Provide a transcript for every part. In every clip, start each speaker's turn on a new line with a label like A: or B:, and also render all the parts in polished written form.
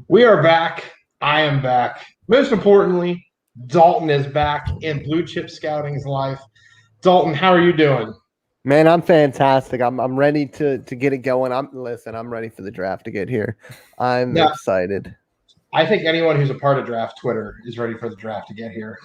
A: We are back. I am back. Most importantly, Dalton is back in Blue Chip Scouting's life. Dalton, how are you doing?
B: Man, I'm fantastic. I'm ready to get it going. I'm ready for the draft to get here. I'm
A: Now,
B: excited.
A: I think anyone who's a part of draft Twitter is ready for the draft to get here.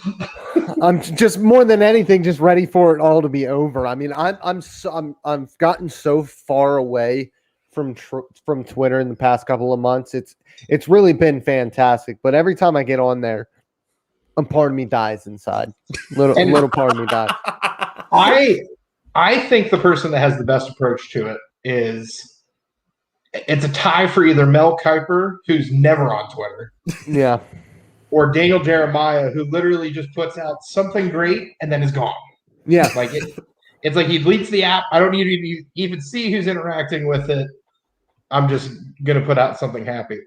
B: I'm just more than anything just ready for it all to be over. I mean, I've gotten so far away from Twitter in the past couple of months. It's really been fantastic. But every time I get on there, a part of me dies inside. Little part of me dies.
A: I think the person that has the best approach to it is it's a tie for either Mel Kiper, who's never on Twitter.
B: Yeah.
A: Or Daniel Jeremiah, who literally just puts out something great and then is gone.
B: Yeah.
A: It's like he deletes the app. I don't need to even see who's interacting with it. I'm just going to put out something happy.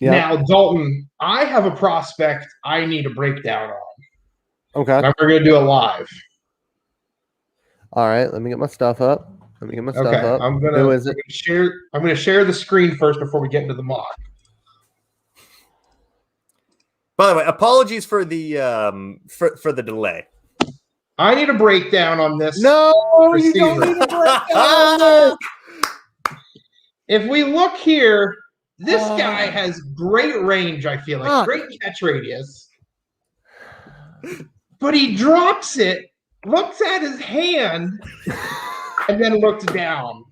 A: Yeah. Now, Dalton, I have a prospect I need a breakdown on.
B: Okay.
A: And we're going to do it live.
B: All right. Let me get my stuff up. I'm gonna
A: share the screen first before we get into the mock.
C: By the way, apologies for the for the delay.
A: I need a breakdown on this.
B: No, receiver. You don't need a breakdown.
A: If we look here, this guy has great range, I feel like. Great catch radius. But he drops it, looks at his hand, and then looks down.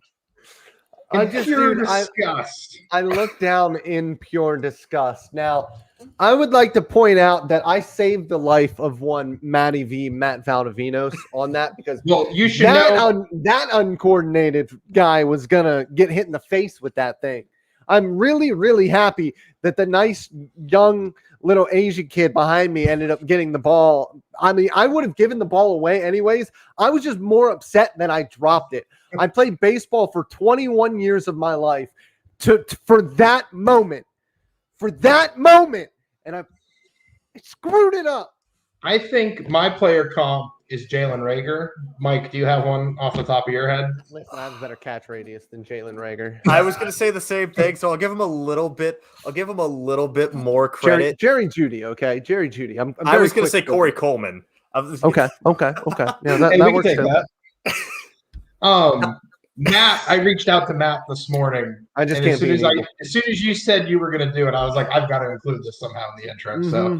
A: Disgust.
B: I look down in pure disgust. Now, I would like to point out that I saved the life of one Matt Valdivinos on that because
A: you should know
B: that uncoordinated guy was gonna get hit in the face with that thing. I'm really, really happy that the nice young little Asian kid behind me ended up getting the ball. I mean, I would have given the ball away anyways. I was just more upset that I dropped it. I played baseball for 21 years of my life for that moment. And I screwed it up.
A: I think my player comp is Jalen Reagor. Mike, do you have one off the top of your head?
B: Listen, I have a better catch radius than Jalen Reagor.
C: I was going to say the same thing, so I'll give him a little bit more credit.
B: Jerry Jeudy, okay? Jerry Jeudy.
C: I was going to say Corey Coleman.
B: Okay. Yeah,
A: that works too. Matt, I reached out to Matt this morning.
B: I just can't
A: as soon as you said you were going to do it, I was like, I've got to include this somehow in the intro. Mm-hmm. So,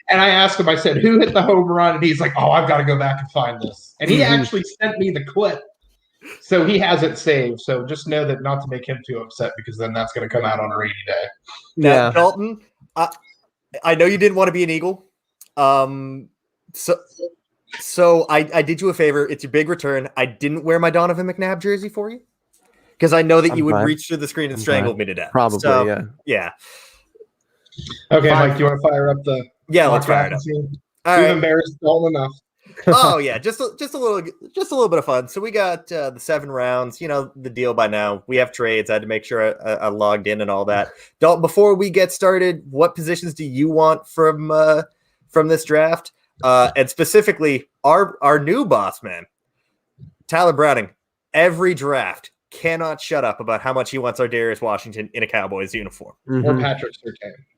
A: and I asked him, I said, who hit the home run? And he's like, oh, I've got to go back and find this. And he actually sent me the clip. So he has it saved. So just know that not to make him too upset because then that's going to come out on a rainy day.
C: Now, Dalton, I know you didn't want to be an Eagle. So I did you a favor. It's your big return. I didn't wear my Donovan McNabb jersey for you because I know that you would reach through the screen and strangle me to death.
B: Probably,
C: yeah.
A: Okay, Mike, do you want to fire up the?
C: Yeah, let's fire it up.
A: We've embarrassed Dalton enough.
C: Oh yeah, just a little bit of fun. So we got the 7 rounds. You know the deal by now. We have trades. I had to make sure I logged in and all that. Dalton, before we get started, what positions do you want from this draft? And specifically, our new boss man, Tyler Browning, every draft cannot shut up about how much he wants our Darius Washington in a Cowboys uniform.
A: Mm-hmm.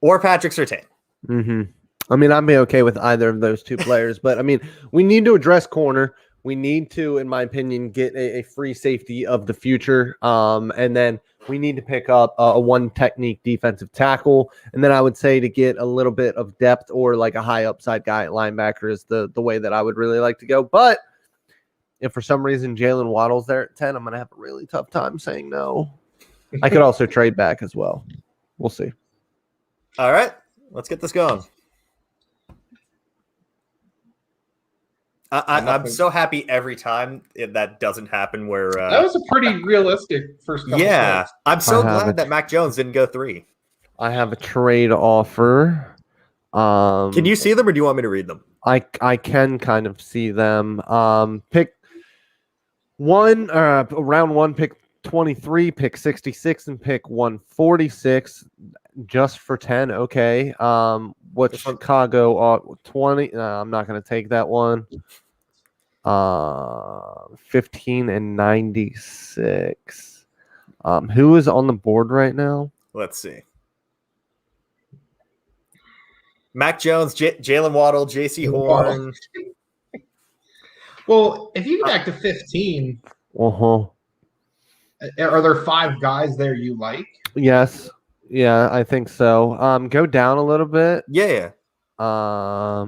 C: Or Patrick Surtain.
B: Mm-hmm. I mean, I'd be okay with either of those two players, but I mean, we need to address corner. We need to, in my opinion, get a free safety of the future. And then we need to pick up a one technique defensive tackle. And then I would say to get a little bit of depth or like a high upside guy at linebacker is the way that I would really like to go. But if for some reason Jalen Waddle's there at 10, I'm going to have a really tough time saying no. I could also trade back as well. We'll see.
C: All right, let's get this going. I'm so happy every time that doesn't happen. Where
A: that was a pretty realistic first couple
C: plays. I'm so glad that Mac Jones didn't go 3.
B: I have a trade offer.
C: Can you see them, or do you want me to read them?
B: I can kind of see them. Pick one, round 1, pick 23, pick 66, and pick 146 just for 10. Okay. What Chicago 20? I'm not going to take that one. 15 and 96. Who is on the board right now?
C: Let's see. Mac Jones, Jalen Waddle, J.C. Horn.
A: Well, if you go back to 15, are there 5 guys there you like?
B: Yes. Yeah, I think so. Go down a little bit.
C: Yeah.
B: All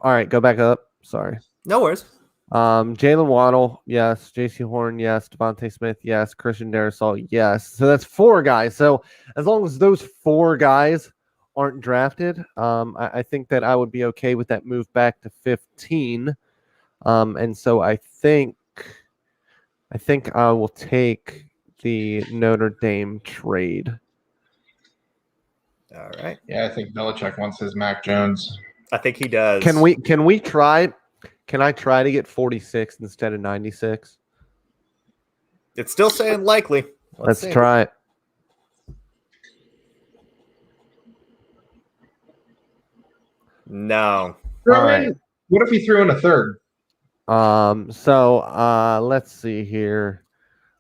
B: right, go back up. Sorry.
C: No worries.
B: Jalen Waddle, yes. J.C. Horn, yes. Dante Smith, yes. Christian Darrisaw, yes. So that's 4 guys. So as long as those 4 guys aren't drafted, I think that I would be okay with that move back to 15. And so I think I will take the Notre Dame trade.
C: All right.
A: Yeah, I think Belichick wants his Mac Jones.
C: I think he does.
B: Can we try? Can I try to get 46 instead of 96?
C: It's still saying likely.
B: Let's try it.
C: No.
B: All right.
A: What if he threw in a third?
B: So let's see here.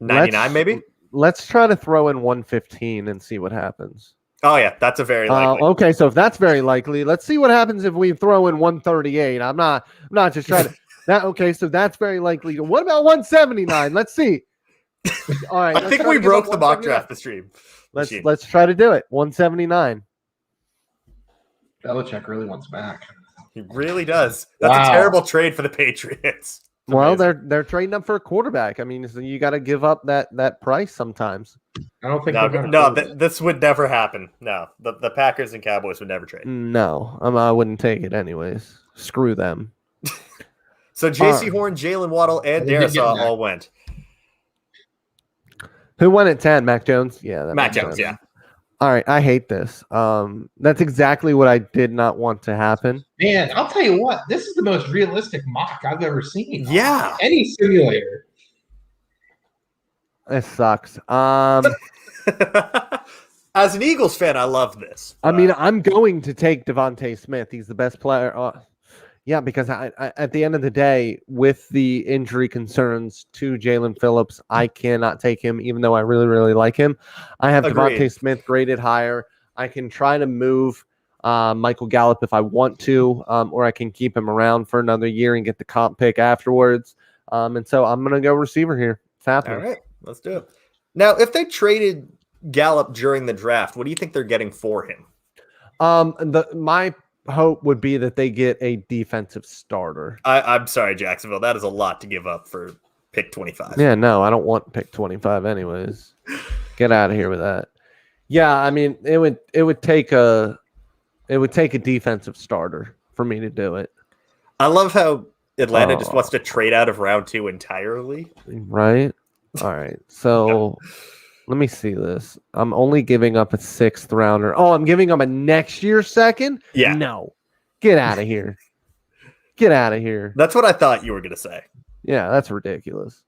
C: 99 maybe?
B: Let's try to throw in 115 and see what happens.
C: Oh yeah, that's a very likely.
B: Okay, so if that's very likely, let's see what happens if we throw in 138. I'm not just trying to that okay, so that's very likely. What about 179? Let's see. All right.
C: I think we broke the mock draft the stream.
B: Let's try to do it. 179.
A: Belichick really wants Mac.
C: He really does. That's a terrible trade for the Patriots.
B: Well, they're trading up for a quarterback. I mean, so you got to give up that price sometimes.
A: I don't think.
C: This would never happen. No, the Packers and Cowboys would never trade.
B: No, I wouldn't take it anyways. Screw them.
C: So J.C. Horn, Jalen Waddle, and Darrisaw all went.
B: Who went at 10? Mac Jones. Yeah,
C: Mac Jones. Yeah.
B: All right, I hate this. That's exactly what I did not want to happen.
A: Man, I'll tell you what. This is the most realistic mock I've ever seen.
C: Yeah.
A: Any simulator.
B: It sucks.
C: As an Eagles fan, I love this.
B: I mean, I'm going to take Dante Smith. He's the best player. Yeah, because I at the end of the day, with the injury concerns to Jalen Phillips, I cannot take him, even though I really, really like him. I have Dante Smith graded higher. I can try to move Michael Gallup if I want to, or I can keep him around for another year and get the comp pick afterwards. And so I'm going to go receiver here. It's happening.
C: All right, let's do it. Now, if they traded Gallup during the draft, what do you think they're getting for him?
B: My hope would be that they get a defensive starter.
C: I'm sorry, Jacksonville. That is a lot to give up for pick 25.
B: Yeah, no, I don't want pick 25 anyways. Get out of here with that. Yeah, I mean, it would take a defensive starter for me to do it.
C: I love how Atlanta just wants to trade out of round 2 entirely.
B: Right? All right. So let me see this. I'm only giving up a 6th rounder. Oh, I'm giving up a next year 2nd?
C: Yeah.
B: No. Get out of here. Get out of here.
C: That's what I thought you were going to say.
B: Yeah, that's ridiculous.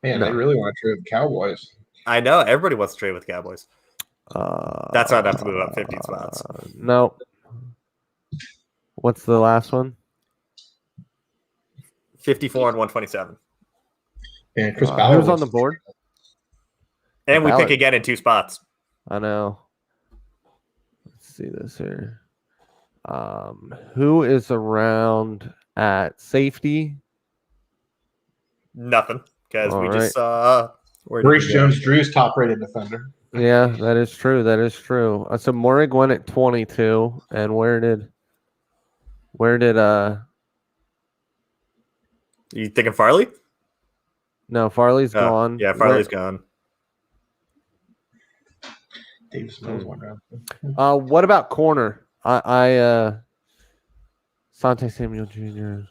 A: Man, they really want to trade with the Cowboys.
C: I know. Everybody wants to trade with Cowboys. That's why I'd have to move up 15 spots.
B: No. What's the last one?
C: 54 and 127.
A: And Chris Ballard
B: who's on the board?
C: And we pick again in 2 spots.
B: I know. Let's see this here. Who is around at safety?
C: Nothing, because just saw
A: Maurice Jones-Drew's top-rated defender.
B: Yeah, that is true. That is true. So Morig went at 22, and where did
C: you thinking Farley?
B: No, Farley's gone.
C: Yeah, Farley's gone.
A: Davis Mills one round.
B: What about corner? Sante Samuel Jr.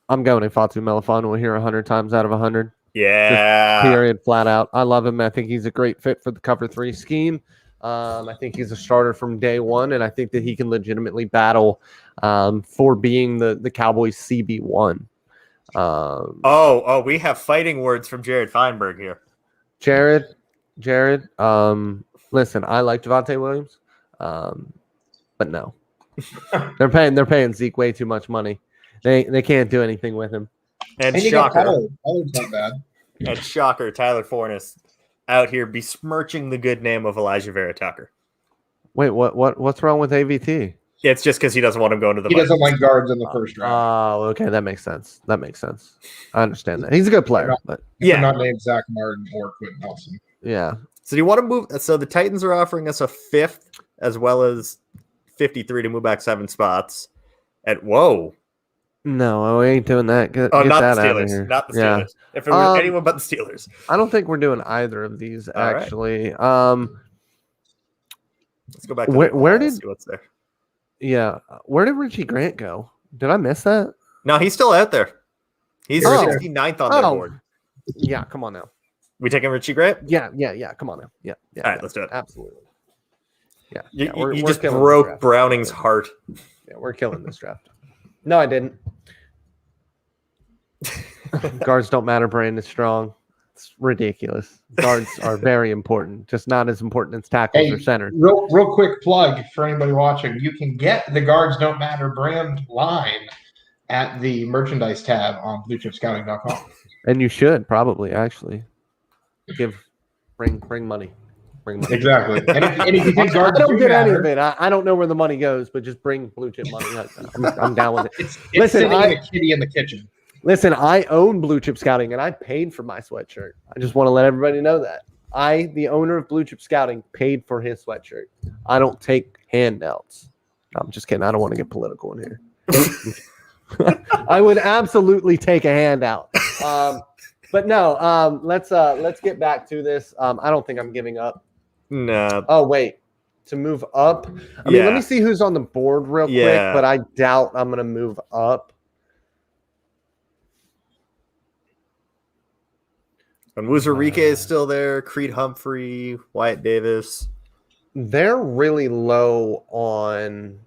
B: I'm going to Fatu Melifano here 100 times out of 100.
C: Yeah.
B: Just period, flat out. I love him. I think he's a great fit for the cover 3 scheme. I think he's a starter from day one, and I think that he can legitimately battle for being the Cowboys CB1.
C: We have fighting words from Jared Feinberg here.
B: Jared, listen, I like Javonte Williams, but no, they're paying Zeke way too much money. They can't do anything with him.
C: And shocker, Tyler Forness out here besmirching the good name of Elijah Vera Tucker.
B: Wait, what's wrong with AVT?
C: It's just because he doesn't want him going to the
A: He doesn't like guards in the first round.
B: Oh, okay, that makes sense. I understand that. He's a good player, but
A: They're not named Zach Martin or Quentin Nelson.
B: yeah.
C: So do you want to move? So the Titans are offering us a 5th as well as 53 to move back 7 spots. At whoa.
B: No, we ain't doing that. Get
C: Not
B: that
C: the
B: out of
C: Steelers.
B: here.
C: Not the Steelers. If it were anyone but the Steelers.
B: I don't think we're doing either of these, actually.
C: Let's go back to
B: where did
C: see what's there.
B: Yeah. Where did Richie Grant go? Did I miss that?
C: No, he's still out there. He's 69th on their board.
B: Yeah, come on now.
C: We taking Richie Grant?
B: Yeah. Come on now. Yeah.
C: All right, let's do it.
B: Absolutely. Yeah.
C: You just broke Browning's heart.
B: Yeah, we're killing this draft. No, I didn't. Guards don't matter. Brand is strong. It's ridiculous. Guards are very important, just not as important as tackles or centers.
A: Real quick plug for anybody watching. You can get the Guards Don't Matter brand line at the merchandise tab on bluechipscouting.com.
B: And you should probably actually bring money.
A: Exactly. And if you think Guards
B: I don't get any
A: matter,
B: of it. I don't know where the money goes, but just bring blue chip money. I'm down with it.
A: it's sitting in the kitty in the kitchen.
B: Listen, I own Blue Chip Scouting, and I paid for my sweatshirt. I just want to let everybody know that. I, the owner of Blue Chip Scouting, paid for his sweatshirt. I don't take handouts. No, I'm just kidding. I don't want to get political in here. I would absolutely take a handout. But no, let's get back to this. I don't think I'm giving up.
C: No.
B: Oh, wait. To move up? I mean, let me see who's on the board real quick, but I doubt I'm going to move up.
C: And Wuzarike is still there. Creed Humphrey, Wyatt Davis.
B: They're really low on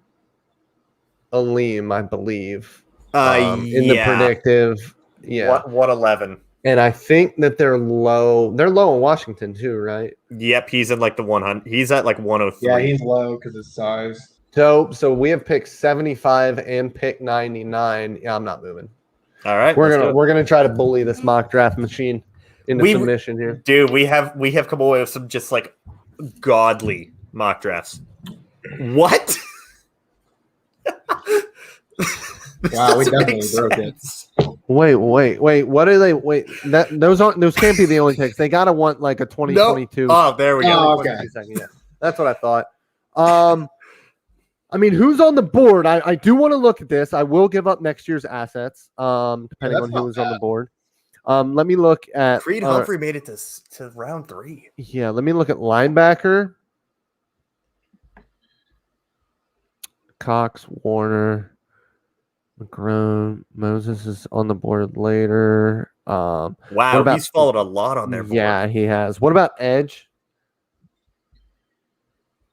B: Aleem, I believe. In the predictive. Yeah.
C: 111.
B: And I think that they're low. They're low in Washington too, right?
C: Yep, he's in like the 100. He's at like 103.
A: Yeah, he's low because of size.
B: So we have pick 75 and pick 99. Yeah, I'm not moving.
C: All right.
B: We're gonna try to bully this mock draft machine into submission here.
C: Dude, we have come away with some just like godly mock drafts. What?
A: Wow, we definitely broke it.
B: Wait. What are they? Wait, those can't be the only picks. They gotta want like a 2022.
C: Oh, there we go.
A: Oh, okay.
B: Yeah, that's what I thought. I mean, who's on the board? I do want to look at this. I will give up next year's assets, depending on who's on the board. Let me look at
C: Creed Humphrey made it to round 3.
B: Yeah, let me look at linebacker. Cox, Warner, McGrone, Moses is on the board later.
C: Wow, he's followed a lot on there.
B: Yeah, he has. What about Edge?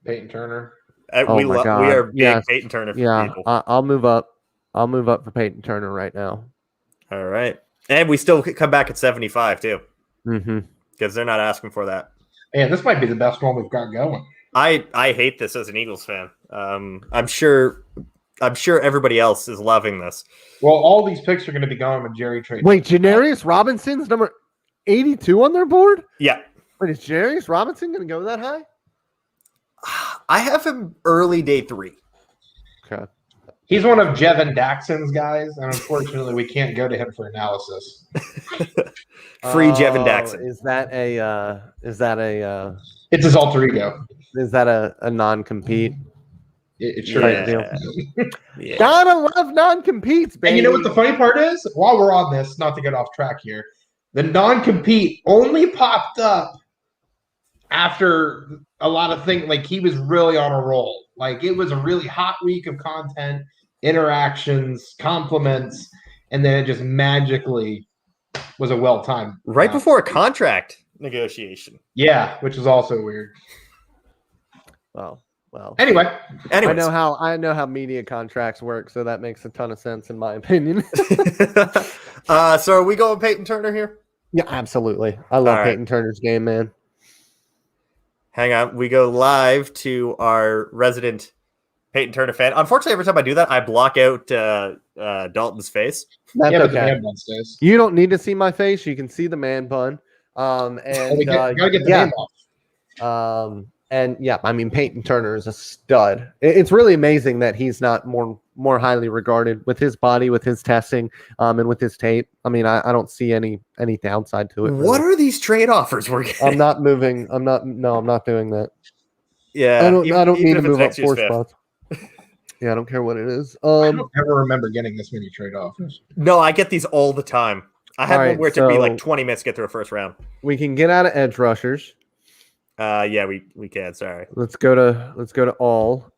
A: Peyton Turner.
B: We
C: are big Peyton Turner people.
B: I'll move up. I'll move up for Peyton Turner right now.
C: All right. And we still come back at 75 too.
B: Mm-hmm.
C: Because they're not asking for that.
A: Yeah, this might be the best one we've got going.
C: I hate this as an Eagles fan. I'm sure everybody else is loving this.
A: Well, all these picks are going to be going with Jerry trade.
B: Wait, Janarius Robinson's number 82 on their board?
C: Yeah.
B: Wait, is Janarius Robinson going to go that high?
C: I have him early day 3.
B: Okay.
A: He's one of Jevin Daxon's guys, and unfortunately, we can't go to him for analysis.
C: Free Jevin Daxon.
B: Is that a?
A: It's his alter ego.
B: Is that a non-compete?
A: It sure is.
C: Yeah.
B: Gotta love non-competes, baby.
A: And you know what the funny part is? While we're on this, not to get off track here, the non-compete only popped up after a lot of things. Like, he was really on a roll. Like, it was a really hot week of content, interactions, compliments, and then it just magically was a well-timed.
C: Right before a contract negotiation.
A: Yeah, which is also weird.
B: Well.
A: Anyway,
B: I know how media contracts work, so that makes a ton of sense in my opinion.
C: So are we going Peyton Turner here?
B: Yeah, absolutely. I love Peyton Turner's game, man.
C: Hang on, we go live to our resident Peyton Turner fan. Unfortunately, every time I do that, I block out Dalton's face.
B: That's
A: okay.
B: okay. You don't need to see my face. You can see the man bun. And
A: gotta get the name off.
B: And yeah, I mean, Peyton Turner is a stud. It's really amazing that he's not more highly regarded with his body, with his testing, and with his tape. I mean, I don't see any downside to it.
C: What are these trade offers we're getting?
B: I'm not moving. I'm not doing that.
C: Yeah,
B: I don't need to move up 4
C: fifth.
B: spots. Yeah, I don't care what it is.
A: I don't ever remember getting this many trade offers.
C: No, I get these all the time. I had one where it took me like 20 minutes to get through a first round.
B: We can get out of edge rushers.
C: Yeah, we can. Sorry.
B: Let's go to all.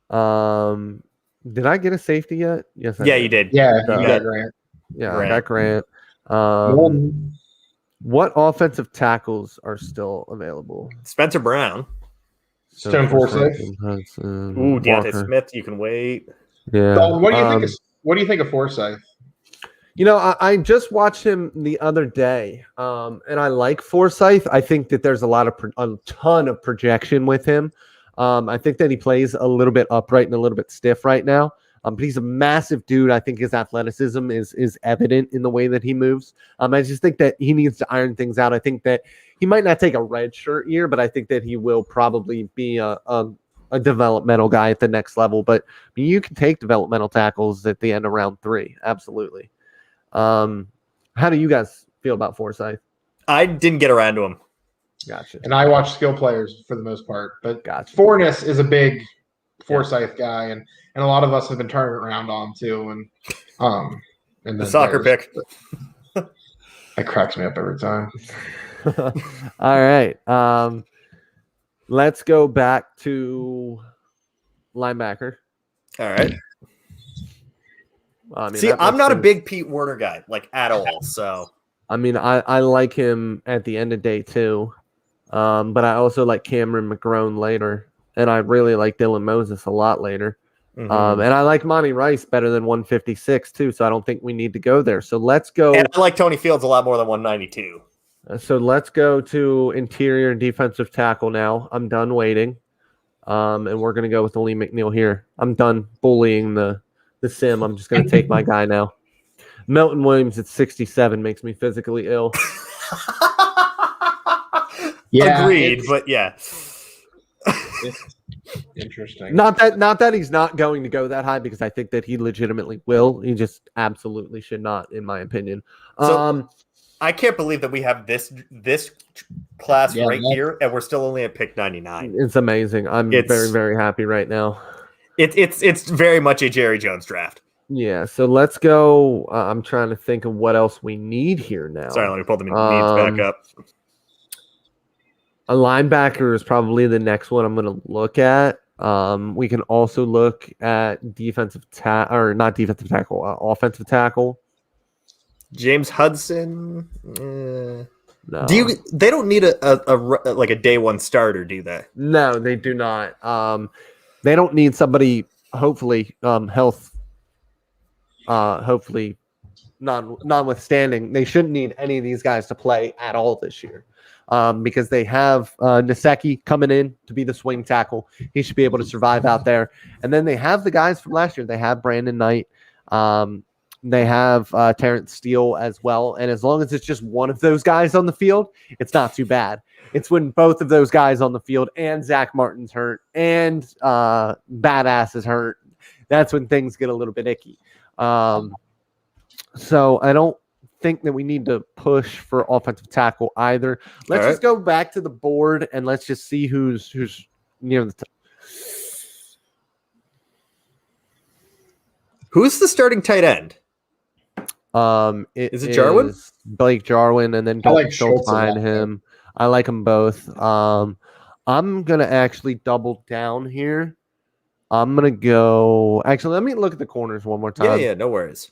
B: Did I get a safety yet? Yes.
C: Yeah, you did.
A: Yeah, you got Grant.
B: Yeah, I got Grant. What offensive tackles are still available?
C: Spencer Brown.
A: Stone Forsyth.
C: Ooh, Dante Smith. You can wait.
B: Yeah.
A: Dalton, what do you think of Forsyth?
B: You know, I just watched him the other day, and I like Forsyth. I think that there's a ton of projection with him. I think that he plays a little bit upright and a little bit stiff right now. But he's a massive dude. I think his athleticism is evident in the way that he moves. I just think that he needs to iron things out. I think that he might not take a red shirt year, but I think that he will probably be a developmental guy at the next level. But I mean, you can take developmental tackles at the end of round 3. Absolutely. How do you guys feel about Forsyth?
C: I didn't get around to him.
B: Gotcha.
A: And I watch skill players for the most part, but
B: Gotcha.
A: Forness is a big Forsyth guy, and a lot of us have been turning around on too. And
C: the soccer pick.
A: That cracks me up every time.
B: All right. Let's go back to linebacker.
C: All right.
B: I mean,
C: see, I'm not a big Pete Werner guy, like at all. So,
B: I mean, I like him at the end of day 2, but I also like Cameron McGrone later, and I really like Dylan Moses a lot later. And I like Monty Rice better than 156 too, so I don't think we need to go there. So let's go.
C: And I like Tony Fields a lot more than 192.
B: So let's go to interior defensive tackle now. I'm done waiting, and we're gonna go with Lee McNeil here. I'm done bullying the sim. I'm just gonna take my guy now. Milton Williams at 67 makes me physically ill.
A: Yeah,
C: agreed, but yeah.
A: Interesting.
B: Not that he's not going to go that high, because I think that he legitimately will. He just absolutely should not, in my opinion.
C: So, I can't believe that we have this class here, and we're still only at pick 99.
B: It's amazing. I'm very, very happy right now.
C: It's very much a Jerry Jones draft.
B: Yeah, so let's go. I'm trying to think of what else we need here now.
C: Sorry, let me pull the needs back up.
B: A linebacker is probably the next one I'm going to look at. We can also look at offensive tackle. James
C: Hudson.
B: No.
C: They don't need a day one starter, do they?
B: No, they do not. They don't need somebody. Hopefully, hopefully, notwithstanding, they shouldn't need any of these guys to play at all this year. Because they have Nasecki coming in to be the swing tackle. He should be able to survive out there. And then they have the guys from last year. They have Brandon Knight. They have Terrence Steele as well. And as long as it's just one of those guys on the field, it's not too bad. It's when both of those guys on the field and Zach Martin's hurt and Badass is hurt, that's when things get a little bit icky. So I don't think that we need to push for offensive tackle either. Let's just go back to the board and let's just see who's near the top.
C: Who's the starting tight end?
B: Is
C: it Jarwin?
B: Blake Jarwin, and then Dalton Schultz behind him. I like them both. I'm gonna actually double down here. I'm gonna go. Actually, let me look at the corners one more time.
C: Yeah, no worries.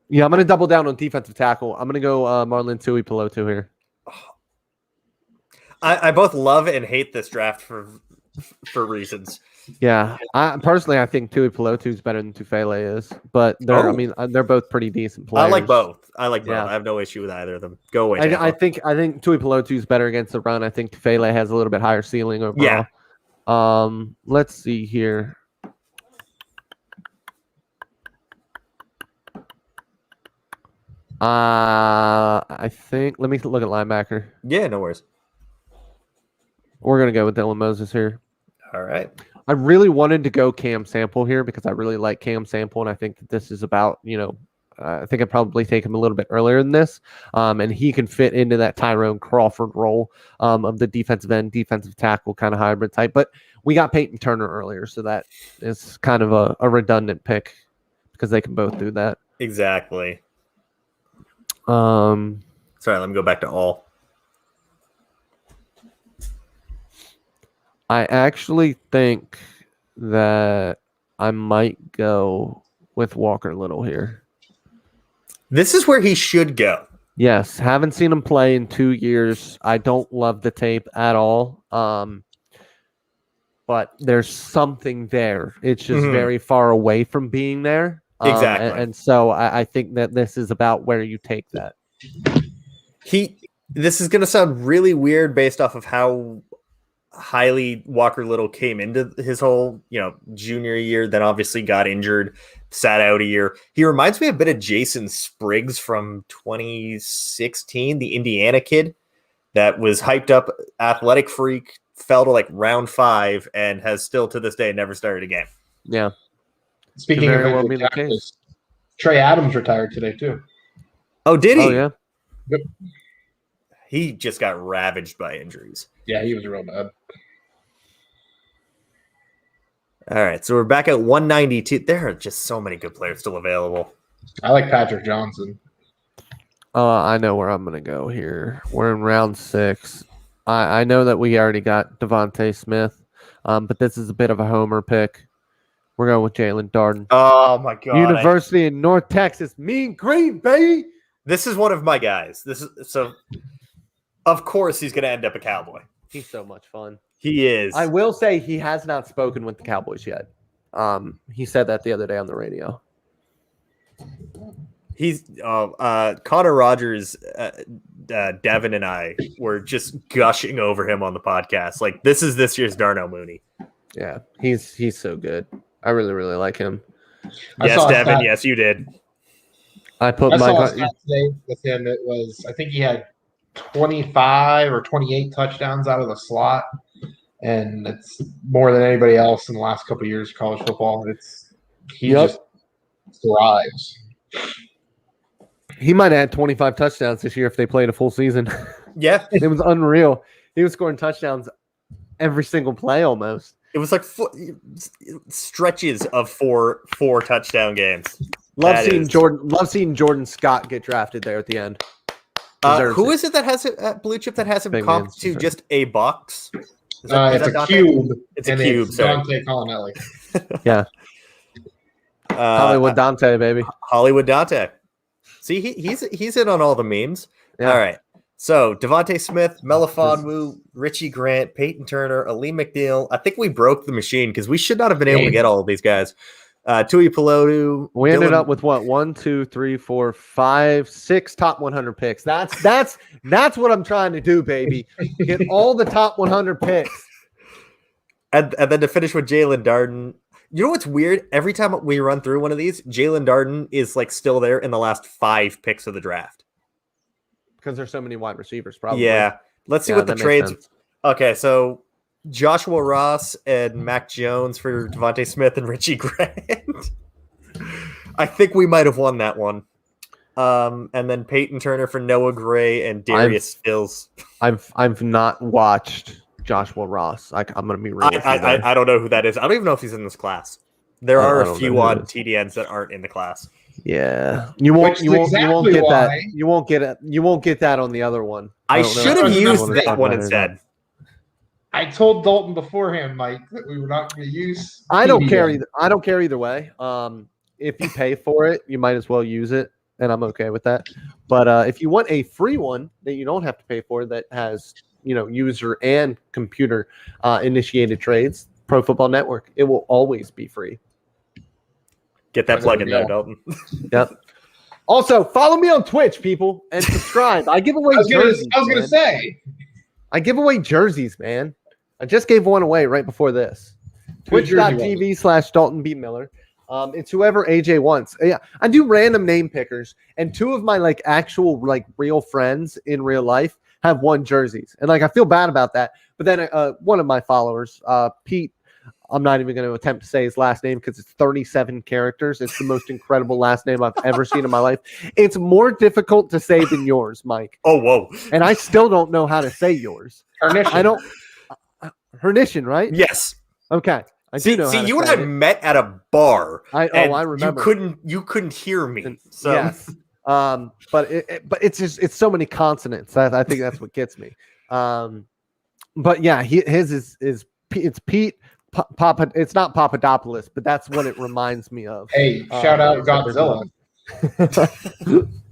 B: Yeah, I'm going to double down on defensive tackle. I'm going to go Marlon Tuipulotu here.
C: I both love and hate this draft for reasons.
B: Yeah, I think Tuipulotu is better than Tufele is, but they're both pretty decent players.
C: I like both. Yeah. I have no issue with either of them. Go away.
B: I think Tuipulotu is better against the run. I think Tufele has a little bit higher ceiling overall. Yeah. Let's see here. I think. Let me look at linebacker.
C: Yeah, no worries.
B: We're gonna go with Dylan Moses here.
C: All right.
B: I really wanted to go Cam Sample here because I really like Cam Sample, and I think that this is about, I think I'd probably take him a little bit earlier than this, and he can fit into that Tyrone Crawford role of the defensive end, defensive tackle kind of hybrid type. But we got Peyton Turner earlier, so that is kind of a redundant pick because they can both do that.
C: Exactly.
B: Sorry,
C: let me go back to all.
B: I actually think that I might go with Walker Little here.
C: This is where he should go.
B: Yes, haven't seen him play in 2 years. I don't love the tape at all. But there's something there. It's just very far away from being there.
C: Exactly.
B: And so I think that this is about where you take that.
C: This is going to sound really weird based off of how highly Walker Little came into his whole, junior year, then obviously got injured, sat out a year. He reminds me a bit of Jason Spriggs from 2016, the Indiana kid that was hyped up, athletic freak, fell to like round 5 and has still to this day never started a game.
B: Yeah.
A: Speaking of well the case. Trey Adams retired today too.
C: Oh, did he?
B: Oh, yeah.
A: Yep.
C: He just got ravaged by injuries.
A: Yeah, he was real bad.
C: All right, so we're back at 192. There are just so many good players still available.
A: I like Patrick Johnson.
B: I know where I'm going to go here. We're in round 6. I know that we already got Dante Smith, but this is a bit of a homer pick. We're going with Jalen Darden.
C: Oh, my God.
B: University in North Texas. Mean Green, baby.
C: This is one of my guys. Of course, he's going to end up a Cowboy.
B: He's so much fun.
C: He is.
B: I will say he has not spoken with the Cowboys yet. He said that the other day on the radio.
C: He's Connor Rogers, Devin, and I were just gushing over him on the podcast. Like, this is this year's Darnell Mooney.
B: Yeah, he's so good. I really, really like him.
C: Yes, Devin. Yes, you did.
A: I saw a stat today with him. It was, I think he had 25 or 28 touchdowns out of the slot, and it's more than anybody else in the last couple of years of college football. He just thrives.
B: He might add 25 touchdowns this year if they played a full season.
C: Yeah.
B: It was unreal. He was scoring touchdowns every single play almost.
C: It was like stretches of four touchdown games.
B: Love seeing Jordan Scott get drafted there at the end.
C: Who is it that has it at Blue Chip that has him comped to just a box?
A: It's a cube.
C: It's a cube.
A: It's Dante Collinelli.
B: Yeah. Hollywood Dante, baby.
C: Hollywood Dante. See, he's in on all the memes. Yeah. All right. So Devontae Smith, Melifonwu, Richie Grant, Peyton Turner, Ali McNeil. I think we broke the machine because we should not have been able to get all of these guys. Tui Pelotu.
B: We ended up with what? 1, 2, 3, 4, 5, 6 top 100 picks. That's what I'm trying to do, baby. Get all the top 100 picks.
C: And then to finish with Jalen Darden. You know what's weird? Every time we run through one of these, Jalen Darden is like still there in the last 5 picks of the draft.
B: Because there's so many wide receivers, probably.
C: Yeah. Let's see what the trades. Okay, so Joshua Ross and Mac Jones for Devontae Smith and Richie Grant. I think we might have won that one. And then Peyton Turner for Noah Gray and Darius Stills.
B: I've not watched Joshua Ross. I'm going to be real.
C: I don't know who that is. I don't even know if he's in this class. There are a few odd TDNs that aren't in the class.
B: Yeah, you won't get that. You won't get it. You won't get that on the other one.
C: I should have used that one instead.
A: I told Dalton beforehand, Mike, that we were not going to use.
B: I don't care either way. If you pay for it, you might as well use it, and I'm okay with that. But if you want a free one that you don't have to pay for, that has user and computer initiated trades, Pro Football Network, it will always be free.
C: Get that plug in there, Dalton.
B: Yep. Also, follow me on Twitch, people, and subscribe. I give away jerseys.
A: I was going to say.
B: I give away jerseys, man. I just gave one away right before this. Twitch.tv/Dalton B. Miller. It's whoever AJ wants. Yeah, I do random name pickers, and two of my like actual like real friends in real life have won jerseys, and like I feel bad about that. But then one of my followers, Pete, I'm not even going to attempt to say his last name because it's 37 characters. It's the most incredible last name I've ever seen in my life. It's more difficult to say than yours, Mike.
C: Oh, whoa!
B: And I still don't know how to say yours.
A: Hernician.
B: I don't. Hernician, right?
C: Yes.
B: Okay. I do know.
C: See, you and I met at a bar.
B: I remember.
C: You couldn't hear me. So
B: yes. But it's so many consonants. I think that's what gets me. But yeah, his is it's Pete Papa. It's not Papadopoulos, but that's what it reminds me of.
A: Hey, shout out Godzilla.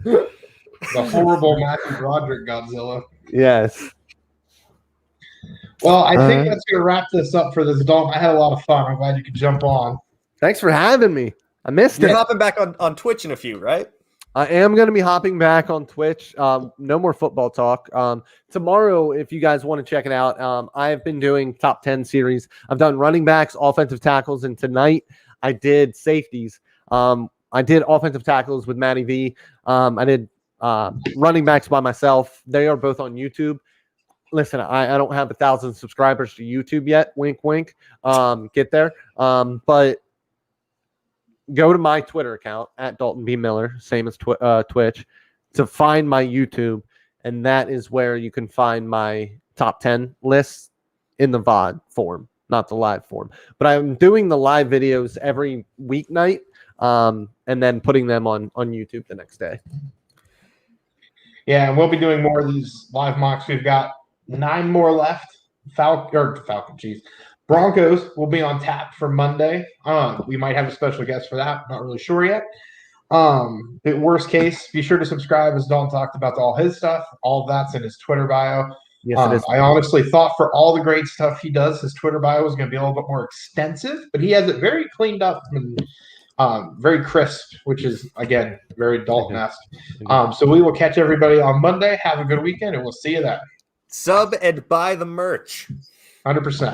A: The horrible Matthew Broderick Godzilla.
B: Yes.
A: Well, I think that's going to wrap this up for this Dalton. I had a lot of fun. I'm glad you could jump on.
B: Thanks for having me. I missed
C: You're
B: it.
C: hopping back on Twitch in a few, right?
B: I am going to be hopping back on Twitch. No more football talk. Tomorrow, if you guys want to check it out, I've been doing top 10 series. I've done running backs, offensive tackles, and tonight I did safeties. I did offensive tackles with Matty V. I did running backs by myself. They are both on YouTube. Listen, I don't have 1,000 subscribers to YouTube yet. Wink, wink. Get there. But go to my Twitter account at Dalton B. Miller, same as Twitch, to find my YouTube. And that is where you can find my top 10 lists in the VOD form, not the live form. But I'm doing the live videos every weeknight and then putting them on YouTube the next day.
A: Yeah, and we'll be doing more of these live mocks. We've got 9 more left. Broncos will be on tap for Monday. We might have a special guest for that. Not really sure yet. But worst case, be sure to subscribe, as Dalton talked about, to all his stuff. All of that's in his Twitter bio.
B: Yes, it is.
A: I honestly thought for all the great stuff he does, his Twitter bio is going to be a little bit more extensive, but he has it very cleaned up and very crisp, which is, again, very Dalton-esque. So we will catch everybody on Monday. Have a good weekend, and we'll see you then.
C: Sub and buy the merch.
A: 100%.